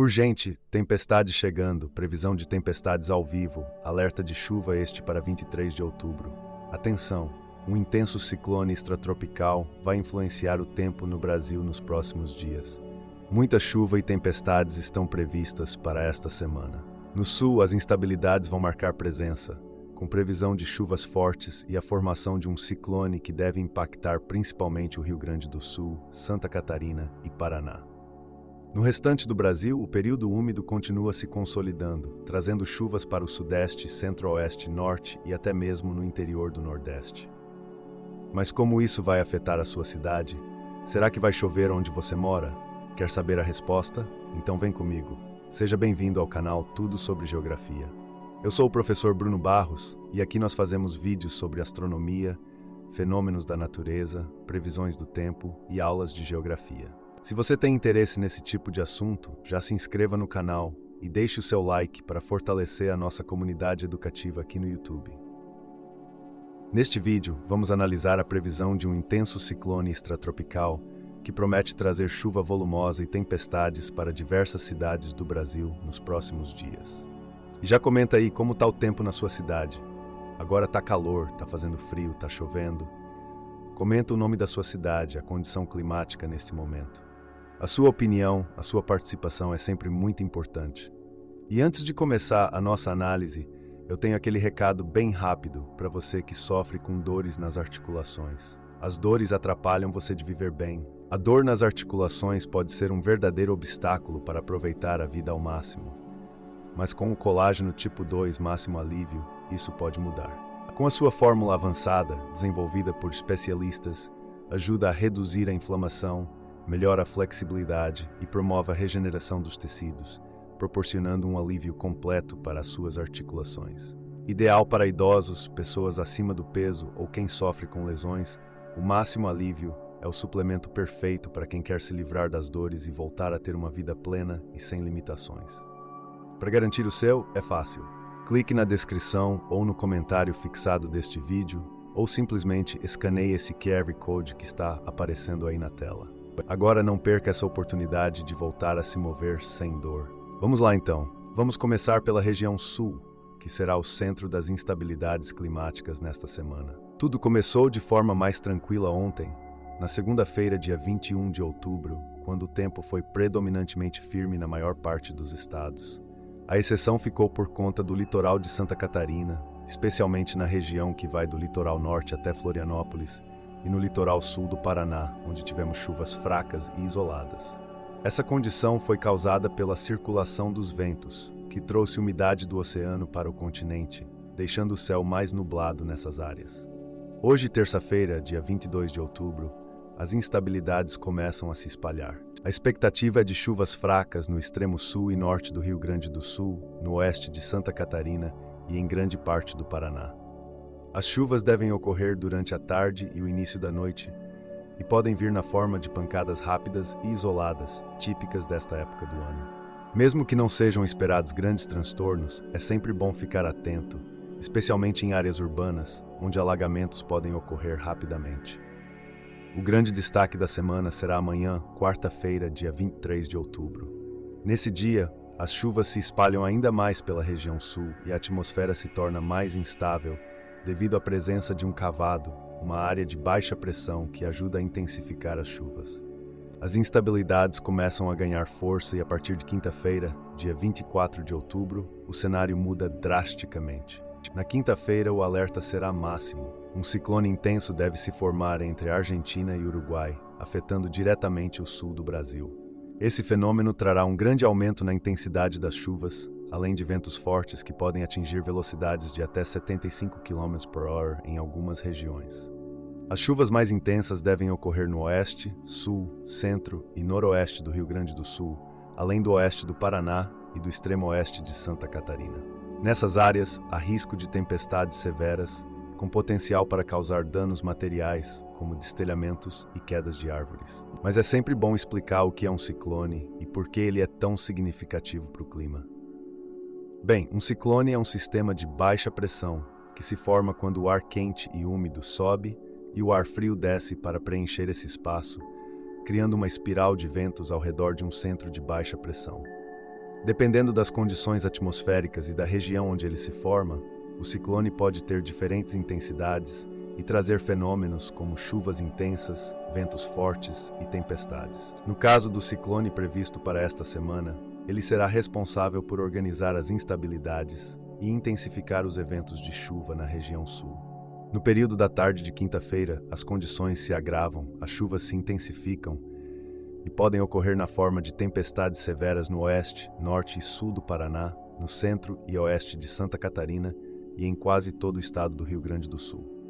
Urgente, tempestade chegando, previsão de tempestades ao vivo, alerta de chuva este para 23 de outubro. Atenção, um intenso ciclone extratropical vai influenciar o tempo no Brasil nos próximos dias. Muita chuva e tempestades estão previstas para esta semana. No sul, as instabilidades vão marcar presença, com previsão de chuvas fortes e a formação de um ciclone que deve impactar principalmente o Rio Grande do Sul, Santa Catarina e Paraná. No restante do Brasil, o período úmido continua se consolidando, trazendo chuvas para o sudeste, centro-oeste, norte e até mesmo no interior do nordeste. Mas como isso vai afetar a sua cidade? Será que vai chover onde você mora? Quer saber a resposta? Então vem comigo. Seja bem-vindo ao canal Tudo sobre Geografia. Eu sou o professor Bruno Barros e aqui nós fazemos vídeos sobre astronomia, fenômenos da natureza, previsões do tempo e aulas de geografia. Se você tem interesse nesse tipo de assunto, já se inscreva no canal e deixe o seu like para fortalecer a nossa comunidade educativa aqui no YouTube. Neste vídeo, vamos analisar a previsão de um intenso ciclone extratropical que promete trazer chuva volumosa e tempestades para diversas cidades do Brasil nos próximos dias. E já comenta aí como está o tempo na sua cidade. Agora está calor, está fazendo frio, está chovendo. Comenta o nome da sua cidade, a condição climática neste momento. A sua opinião, a sua participação é sempre muito importante. E antes de começar a nossa análise, eu tenho aquele recado bem rápido para você que sofre com dores nas articulações. As dores atrapalham você de viver bem. A dor nas articulações pode ser um verdadeiro obstáculo para aproveitar a vida ao máximo. Mas com o colágeno tipo 2 máximo alívio, isso pode mudar. Com a sua fórmula avançada, desenvolvida por especialistas, ajuda a reduzir a inflamação, melhora a flexibilidade e promove a regeneração dos tecidos, proporcionando um alívio completo para as suas articulações. Ideal para idosos, pessoas acima do peso ou quem sofre com lesões, o máximo alívio é o suplemento perfeito para quem quer se livrar das dores e voltar a ter uma vida plena e sem limitações. Para garantir o seu, é fácil. Clique na descrição ou no comentário fixado deste vídeo, ou simplesmente escaneie esse QR Code que está aparecendo aí na tela. Agora não perca essa oportunidade de voltar a se mover sem dor. Vamos lá então. Vamos começar pela região sul, que será o centro das instabilidades climáticas nesta semana. Tudo começou de forma mais tranquila ontem, na segunda-feira, dia 21 de outubro, quando o tempo foi predominantemente firme na maior parte dos estados. A exceção ficou por conta do litoral de Santa Catarina, especialmente na região que vai do litoral norte até Florianópolis, e no litoral sul do Paraná, onde tivemos chuvas fracas e isoladas. Essa condição foi causada pela circulação dos ventos, que trouxe umidade do oceano para o continente, deixando o céu mais nublado nessas áreas. Hoje, terça-feira, dia 22 de outubro, as instabilidades começam a se espalhar. A expectativa é de chuvas fracas no extremo sul e norte do Rio Grande do Sul, no oeste de Santa Catarina e em grande parte do Paraná. As chuvas devem ocorrer durante a tarde e o início da noite e podem vir na forma de pancadas rápidas e isoladas, típicas desta época do ano. Mesmo que não sejam esperados grandes transtornos, é sempre bom ficar atento, especialmente em áreas urbanas, onde alagamentos podem ocorrer rapidamente. O grande destaque da semana será amanhã, quarta-feira, dia 23 de outubro. Nesse dia, as chuvas se espalham ainda mais pela região sul e a atmosfera se torna mais instável, devido à presença de um cavado, uma área de baixa pressão que ajuda a intensificar as chuvas. As instabilidades começam a ganhar força e a partir de quinta-feira, dia 24 de outubro, o cenário muda drasticamente. Na quinta-feira, o alerta será máximo. Um ciclone intenso deve se formar entre a Argentina e o Uruguai, afetando diretamente o sul do Brasil. Esse fenômeno trará um grande aumento na intensidade das chuvas, além de ventos fortes que podem atingir velocidades de até 75 km/h em algumas regiões. As chuvas mais intensas devem ocorrer no oeste, sul, centro e noroeste do Rio Grande do Sul, além do oeste do Paraná e do extremo oeste de Santa Catarina. Nessas áreas, há risco de tempestades severas, com potencial para causar danos materiais, como destelhamentos e quedas de árvores. Mas é sempre bom explicar o que é um ciclone e por que ele é tão significativo para o clima. Bem, um ciclone é um sistema de baixa pressão que se forma quando o ar quente e úmido sobe e o ar frio desce para preencher esse espaço, criando uma espiral de ventos ao redor de um centro de baixa pressão. Dependendo das condições atmosféricas e da região onde ele se forma, o ciclone pode ter diferentes intensidades e trazer fenômenos como chuvas intensas, ventos fortes e tempestades. No caso do ciclone previsto para esta semana, ele será responsável por organizar as instabilidades e intensificar os eventos de chuva na região sul. No período da tarde de quinta-feira, as condições se agravam, as chuvas se intensificam e podem ocorrer na forma de tempestades severas no oeste, norte e sul do Paraná, no centro e oeste de Santa Catarina e em quase todo o estado do Rio Grande do Sul.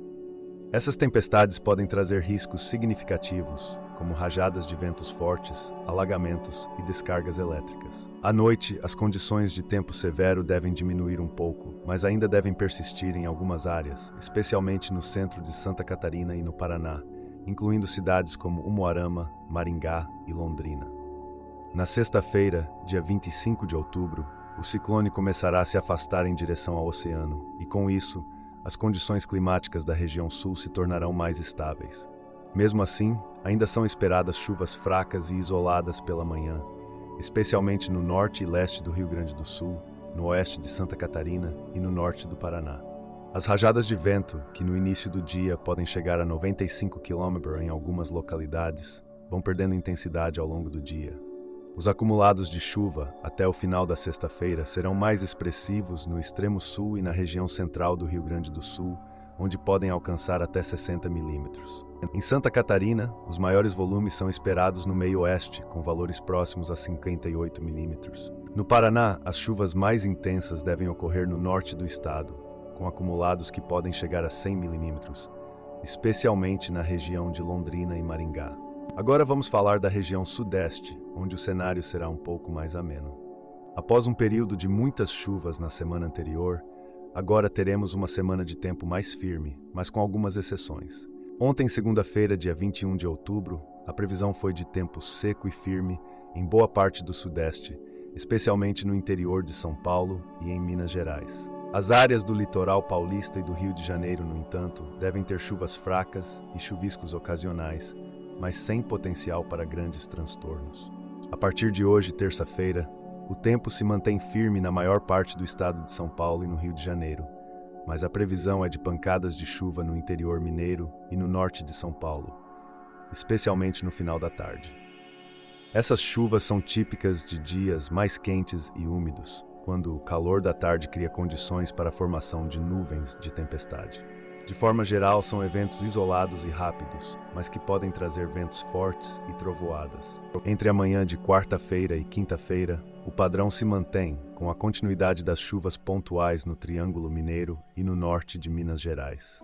Essas tempestades podem trazer riscos significativos, como rajadas de ventos fortes, alagamentos e descargas elétricas. À noite, as condições de tempo severo devem diminuir um pouco, mas ainda devem persistir em algumas áreas, especialmente no centro de Santa Catarina e no Paraná, incluindo cidades como Umuarama, Maringá e Londrina. Na sexta-feira, dia 25 de outubro, o ciclone começará a se afastar em direção ao oceano e, com isso, as condições climáticas da região sul se tornarão mais estáveis. Mesmo assim, ainda são esperadas chuvas fracas e isoladas pela manhã, especialmente no norte e leste do Rio Grande do Sul, no oeste de Santa Catarina e no norte do Paraná. As rajadas de vento, que no início do dia podem chegar a 95 km em algumas localidades, vão perdendo intensidade ao longo do dia. Os acumulados de chuva até o final da sexta-feira serão mais expressivos no extremo sul e na região central do Rio Grande do Sul, onde podem alcançar até 60 milímetros. Em Santa Catarina, os maiores volumes são esperados no meio-oeste, com valores próximos a 58 milímetros. No Paraná, as chuvas mais intensas devem ocorrer no norte do estado, com acumulados que podem chegar a 100 milímetros, especialmente na região de Londrina e Maringá. Agora vamos falar da região sudeste, onde o cenário será um pouco mais ameno. Após um período de muitas chuvas na semana anterior, agora teremos uma semana de tempo mais firme, mas com algumas exceções. Ontem, segunda-feira, dia 21 de outubro, a previsão foi de tempo seco e firme em boa parte do sudeste, especialmente no interior de São Paulo e em Minas Gerais. As áreas do litoral paulista e do Rio de Janeiro, no entanto, devem ter chuvas fracas e chuviscos ocasionais, mas sem potencial para grandes transtornos. A partir de hoje, terça-feira, o tempo se mantém firme na maior parte do estado de São Paulo e no Rio de Janeiro, mas a previsão é de pancadas de chuva no interior mineiro e no norte de São Paulo, especialmente no final da tarde. Essas chuvas são típicas de dias mais quentes e úmidos, quando o calor da tarde cria condições para a formação de nuvens de tempestade. De forma geral, são eventos isolados e rápidos, mas que podem trazer ventos fortes e trovoadas. Entre a manhã de quarta-feira e quinta-feira, o padrão se mantém, com a continuidade das chuvas pontuais no Triângulo Mineiro e no norte de Minas Gerais.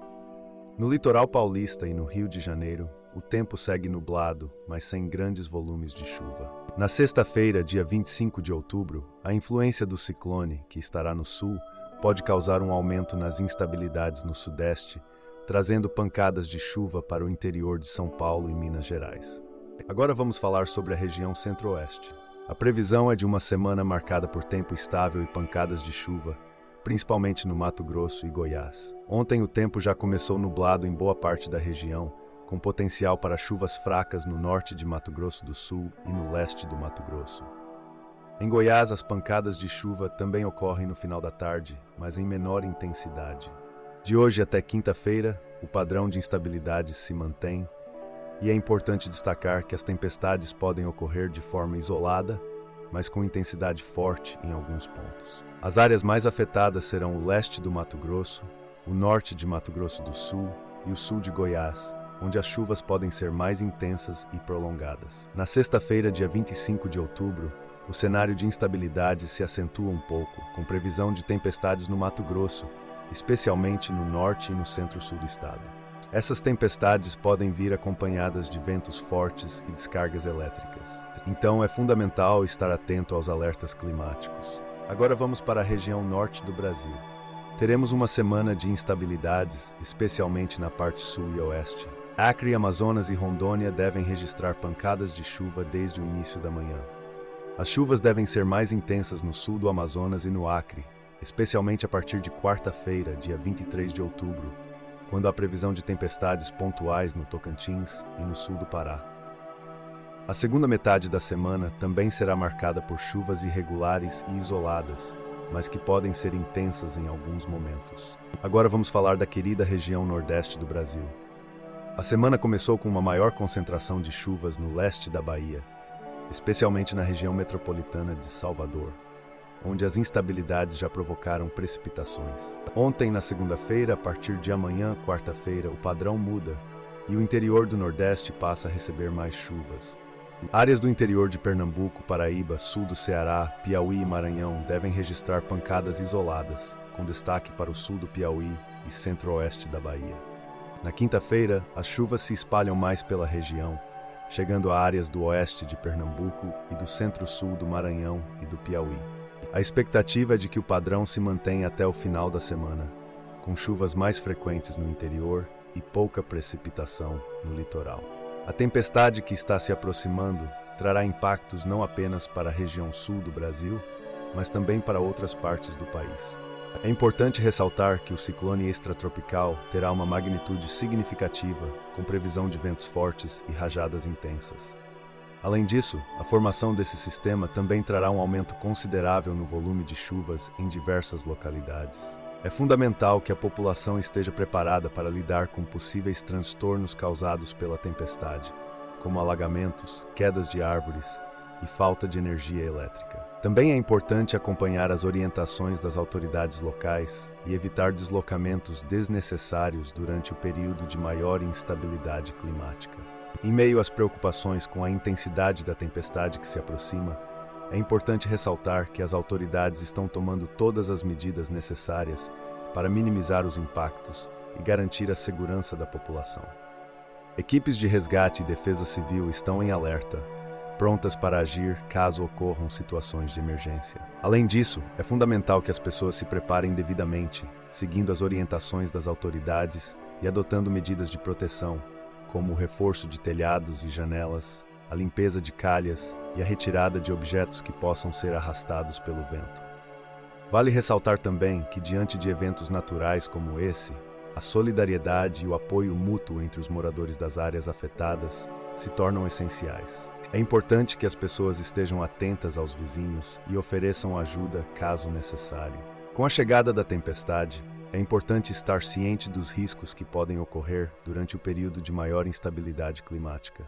No litoral paulista e no Rio de Janeiro, o tempo segue nublado, mas sem grandes volumes de chuva. Na sexta-feira, dia 25 de outubro, a influência do ciclone, que estará no sul, pode causar um aumento nas instabilidades no sudeste, trazendo pancadas de chuva para o interior de São Paulo e Minas Gerais. Agora vamos falar sobre a região centro-oeste. A previsão é de uma semana marcada por tempo estável e pancadas de chuva, principalmente no Mato Grosso e Goiás. Ontem o tempo já começou nublado em boa parte da região, com potencial para chuvas fracas no norte de Mato Grosso do Sul e no leste do Mato Grosso. Em Goiás, as pancadas de chuva também ocorrem no final da tarde, mas em menor intensidade. De hoje até quinta-feira, o padrão de instabilidade se mantém, e é importante destacar que as tempestades podem ocorrer de forma isolada, mas com intensidade forte em alguns pontos. As áreas mais afetadas serão o leste do Mato Grosso, o norte de Mato Grosso do Sul e o sul de Goiás, onde as chuvas podem ser mais intensas e prolongadas. Na sexta-feira, dia 25 de outubro, o cenário de instabilidade se acentua um pouco, com previsão de tempestades no Mato Grosso, especialmente no norte e no centro-sul do estado. Essas tempestades podem vir acompanhadas de ventos fortes e descargas elétricas. Então é fundamental estar atento aos alertas climáticos. Agora vamos para a região norte do Brasil. Teremos uma semana de instabilidades, especialmente na parte sul e oeste. Acre, Amazonas e Rondônia devem registrar pancadas de chuva desde o início da manhã. As chuvas devem ser mais intensas no sul do Amazonas e no Acre, especialmente a partir de quarta-feira, dia 23 de outubro, quando há previsão de tempestades pontuais no Tocantins e no sul do Pará. A segunda metade da semana também será marcada por chuvas irregulares e isoladas, mas que podem ser intensas em alguns momentos. Agora vamos falar da querida região nordeste do Brasil. A semana começou com uma maior concentração de chuvas no leste da Bahia, especialmente na região metropolitana de Salvador, onde as instabilidades já provocaram precipitações. Ontem, na segunda-feira, a partir de amanhã, quarta-feira, o padrão muda e o interior do Nordeste passa a receber mais chuvas. Áreas do interior de Pernambuco, Paraíba, sul do Ceará, Piauí e Maranhão devem registrar pancadas isoladas, com destaque para o sul do Piauí e centro-oeste da Bahia. Na quinta-feira, as chuvas se espalham mais pela região, chegando a áreas do oeste de Pernambuco e do centro-sul do Maranhão e do Piauí. A expectativa é de que o padrão se mantenha até o final da semana, com chuvas mais frequentes no interior e pouca precipitação no litoral. A tempestade que está se aproximando trará impactos não apenas para a região sul do Brasil, mas também para outras partes do país. É importante ressaltar que o ciclone extratropical terá uma magnitude significativa, com previsão de ventos fortes e rajadas intensas. Além disso, a formação desse sistema também trará um aumento considerável no volume de chuvas em diversas localidades. É fundamental que a população esteja preparada para lidar com possíveis transtornos causados pela tempestade, como alagamentos, quedas de árvores e falta de energia elétrica. Também é importante acompanhar as orientações das autoridades locais e evitar deslocamentos desnecessários durante o período de maior instabilidade climática. Em meio às preocupações com a intensidade da tempestade que se aproxima, é importante ressaltar que as autoridades estão tomando todas as medidas necessárias para minimizar os impactos e garantir a segurança da população. Equipes de resgate e defesa civil estão em alerta, prontas para agir caso ocorram situações de emergência. Além disso, é fundamental que as pessoas se preparem devidamente, seguindo as orientações das autoridades e adotando medidas de proteção, como o reforço de telhados e janelas, a limpeza de calhas e a retirada de objetos que possam ser arrastados pelo vento. Vale ressaltar também que, diante de eventos naturais como esse, a solidariedade e o apoio mútuo entre os moradores das áreas afetadas se tornam essenciais. É importante que as pessoas estejam atentas aos vizinhos e ofereçam ajuda caso necessário. Com a chegada da tempestade, é importante estar ciente dos riscos que podem ocorrer durante o período de maior instabilidade climática.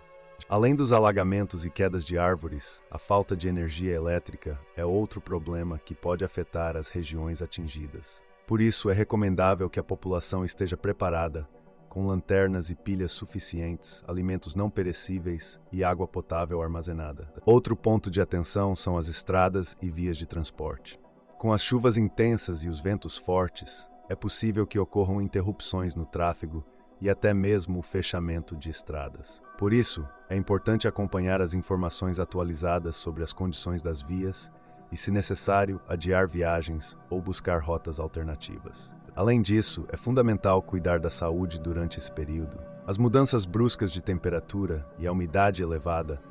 Além dos alagamentos e quedas de árvores, a falta de energia elétrica é outro problema que pode afetar as regiões atingidas. Por isso, é recomendável que a população esteja preparada, com lanternas e pilhas suficientes, alimentos não perecíveis e água potável armazenada. Outro ponto de atenção são as estradas e vias de transporte. Com as chuvas intensas e os ventos fortes, é possível que ocorram interrupções no tráfego e até mesmo o fechamento de estradas. Por isso, é importante acompanhar as informações atualizadas sobre as condições das vias e, se necessário, adiar viagens ou buscar rotas alternativas. Além disso, é fundamental cuidar da saúde durante esse período. As mudanças bruscas de temperatura e a umidade elevada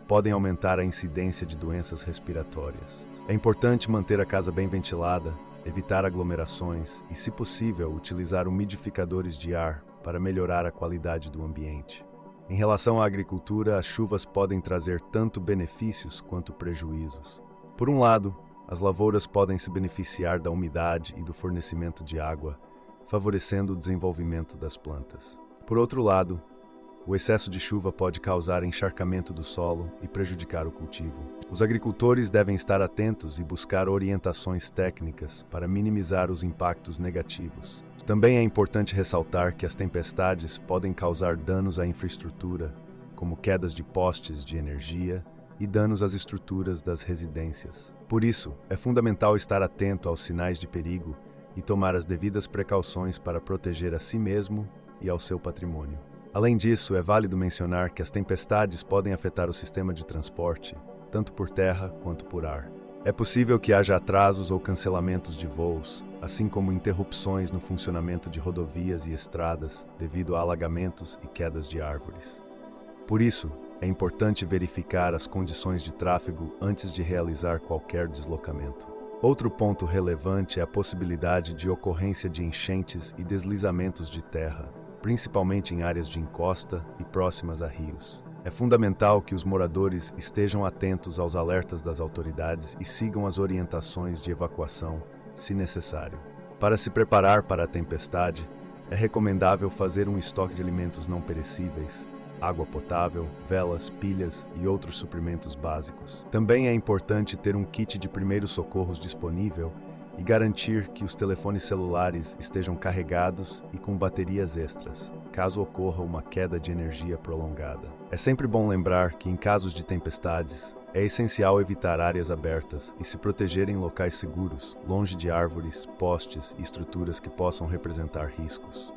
podem aumentar a incidência de doenças respiratórias. É importante manter a casa bem ventilada, evitar aglomerações e, se possível, utilizar umidificadores de ar para melhorar a qualidade do ambiente. Em relação à agricultura, as chuvas podem trazer tanto benefícios quanto prejuízos. Por um lado, as lavouras podem se beneficiar da umidade e do fornecimento de água, favorecendo o desenvolvimento das plantas. Por outro lado, o excesso de chuva pode causar encharcamento do solo e prejudicar o cultivo. Os agricultores devem estar atentos e buscar orientações técnicas para minimizar os impactos negativos. Também é importante ressaltar que as tempestades podem causar danos à infraestrutura, como quedas de postes de energia e danos às estruturas das residências. Por isso, é fundamental estar atento aos sinais de perigo e tomar as devidas precauções para proteger a si mesmo e ao seu patrimônio. Além disso, é válido mencionar que as tempestades podem afetar o sistema de transporte, tanto por terra quanto por ar. É possível que haja atrasos ou cancelamentos de voos, assim como interrupções no funcionamento de rodovias e estradas devido a alagamentos e quedas de árvores. Por isso, é importante verificar as condições de tráfego antes de realizar qualquer deslocamento. Outro ponto relevante é a possibilidade de ocorrência de enchentes e deslizamentos de terra, principalmente em áreas de encosta e próximas a rios. É fundamental que os moradores estejam atentos aos alertas das autoridades e sigam as orientações de evacuação, se necessário. Para se preparar para a tempestade, é recomendável fazer um estoque de alimentos não perecíveis, água potável, velas, pilhas e outros suprimentos básicos. Também é importante ter um kit de primeiros socorros disponível e garantir que os telefones celulares estejam carregados e com baterias extras, caso ocorra uma queda de energia prolongada. É sempre bom lembrar que, em casos de tempestades, é essencial evitar áreas abertas e se proteger em locais seguros, longe de árvores, postes e estruturas que possam representar riscos.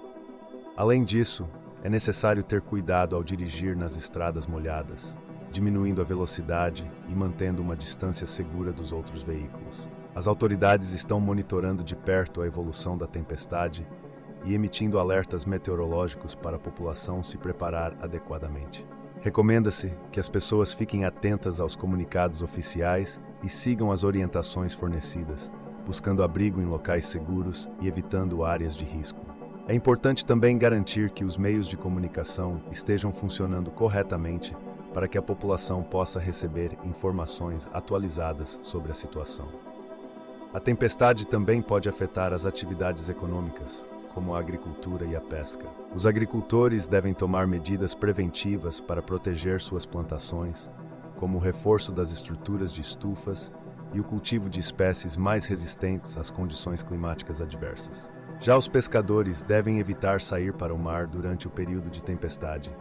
Além disso, é necessário ter cuidado ao dirigir nas estradas molhadas, diminuindo a velocidade e mantendo uma distância segura dos outros veículos. As autoridades estão monitorando de perto a evolução da tempestade e emitindo alertas meteorológicos para a população se preparar adequadamente. Recomenda-se que as pessoas fiquem atentas aos comunicados oficiais e sigam as orientações fornecidas, buscando abrigo em locais seguros e evitando áreas de risco. É importante também garantir que os meios de comunicação estejam funcionando corretamente para que a população possa receber informações atualizadas sobre a situação. A tempestade também pode afetar as atividades econômicas, como a agricultura e a pesca. Os agricultores devem tomar medidas preventivas para proteger suas plantações, como o reforço das estruturas de estufas e o cultivo de espécies mais resistentes às condições climáticas adversas. Já os pescadores devem evitar sair para o mar durante o período de tempestade,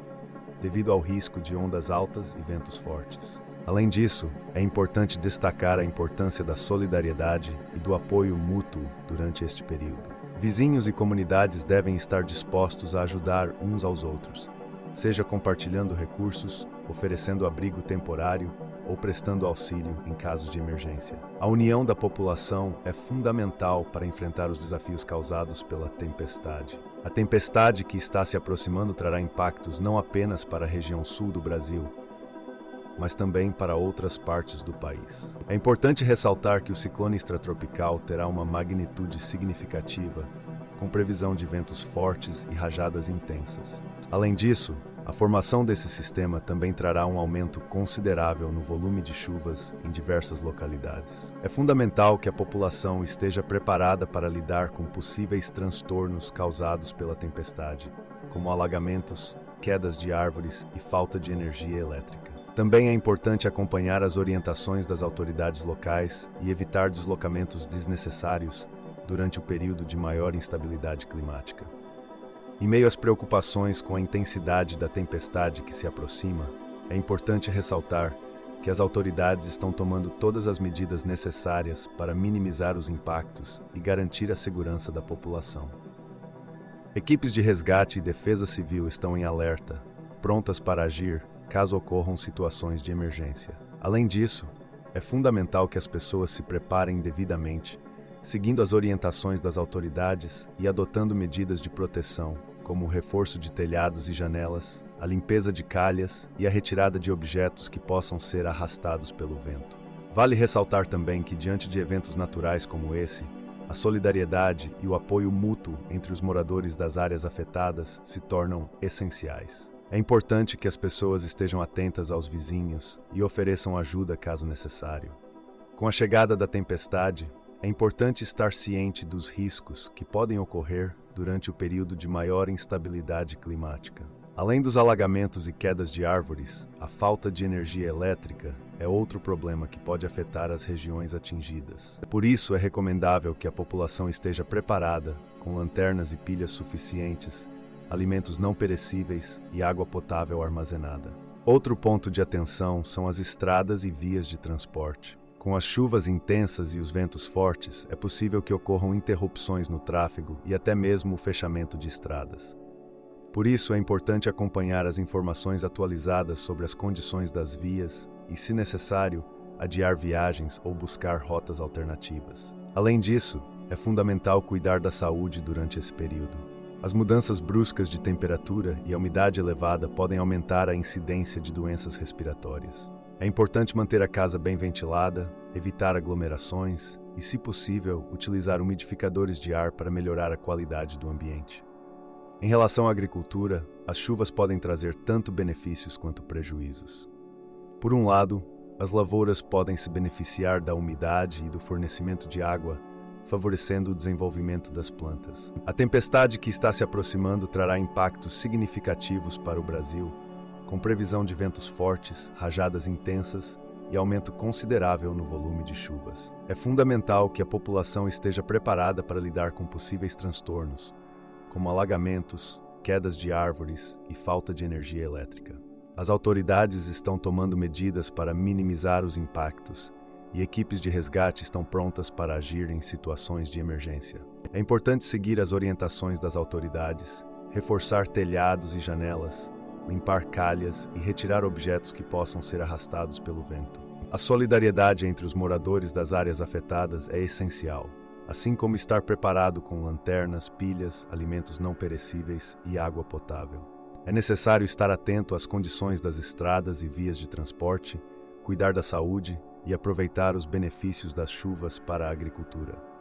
devido ao risco de ondas altas e ventos fortes. Além disso, é importante destacar a importância da solidariedade e do apoio mútuo durante este período. Vizinhos e comunidades devem estar dispostos a ajudar uns aos outros, seja compartilhando recursos, oferecendo abrigo temporário ou prestando auxílio em casos de emergência. A união da população é fundamental para enfrentar os desafios causados pela tempestade. A tempestade que está se aproximando trará impactos não apenas para a região sul do Brasil, mas também para outras partes do país. É importante ressaltar que o ciclone extratropical terá uma magnitude significativa, com previsão de ventos fortes e rajadas intensas. Além disso, a formação desse sistema também trará um aumento considerável no volume de chuvas em diversas localidades. É fundamental que a população esteja preparada para lidar com possíveis transtornos causados pela tempestade, como alagamentos, quedas de árvores e falta de energia elétrica. Também é importante acompanhar as orientações das autoridades locais e evitar deslocamentos desnecessários durante o período de maior instabilidade climática. Em meio às preocupações com a intensidade da tempestade que se aproxima, é importante ressaltar que as autoridades estão tomando todas as medidas necessárias para minimizar os impactos e garantir a segurança da população. Equipes de resgate e defesa civil estão em alerta, prontas para agir caso ocorram situações de emergência. Além disso, é fundamental que as pessoas se preparem devidamente, seguindo as orientações das autoridades e adotando medidas de proteção, como o reforço de telhados e janelas, a limpeza de calhas e a retirada de objetos que possam ser arrastados pelo vento. Vale ressaltar também que, diante de eventos naturais como esse, a solidariedade e o apoio mútuo entre os moradores das áreas afetadas se tornam essenciais. É importante que as pessoas estejam atentas aos vizinhos e ofereçam ajuda caso necessário. Com a chegada da tempestade, é importante estar ciente dos riscos que podem ocorrer durante o período de maior instabilidade climática. Além dos alagamentos e quedas de árvores, a falta de energia elétrica é outro problema que pode afetar as regiões atingidas. Por isso, é recomendável que a população esteja preparada, com lanternas e pilhas suficientes, alimentos não perecíveis e água potável armazenada. Outro ponto de atenção são as estradas e vias de transporte. Com as chuvas intensas e os ventos fortes, é possível que ocorram interrupções no tráfego e até mesmo o fechamento de estradas. Por isso, é importante acompanhar as informações atualizadas sobre as condições das vias e, se necessário, adiar viagens ou buscar rotas alternativas. Além disso, é fundamental cuidar da saúde durante esse período. As mudanças bruscas de temperatura e a umidade elevada podem aumentar a incidência de doenças respiratórias. É importante manter a casa bem ventilada, evitar aglomerações e, se possível, utilizar umidificadores de ar para melhorar a qualidade do ambiente. Em relação à agricultura, as chuvas podem trazer tanto benefícios quanto prejuízos. Por um lado, as lavouras podem se beneficiar da umidade e do fornecimento de água, favorecendo o desenvolvimento das plantas. A tempestade que está se aproximando trará impactos significativos para o Brasil, com previsão de ventos fortes, rajadas intensas e aumento considerável no volume de chuvas. É fundamental que a população esteja preparada para lidar com possíveis transtornos, como alagamentos, quedas de árvores e falta de energia elétrica. As autoridades estão tomando medidas para minimizar os impactos e equipes de resgate estão prontas para agir em situações de emergência. É importante seguir as orientações das autoridades, reforçar telhados e janelas, limpar calhas e retirar objetos que possam ser arrastados pelo vento. A solidariedade entre os moradores das áreas afetadas é essencial, assim como estar preparado com lanternas, pilhas, alimentos não perecíveis e água potável. É necessário estar atento às condições das estradas e vias de transporte, cuidar da saúde e aproveitar os benefícios das chuvas para a agricultura.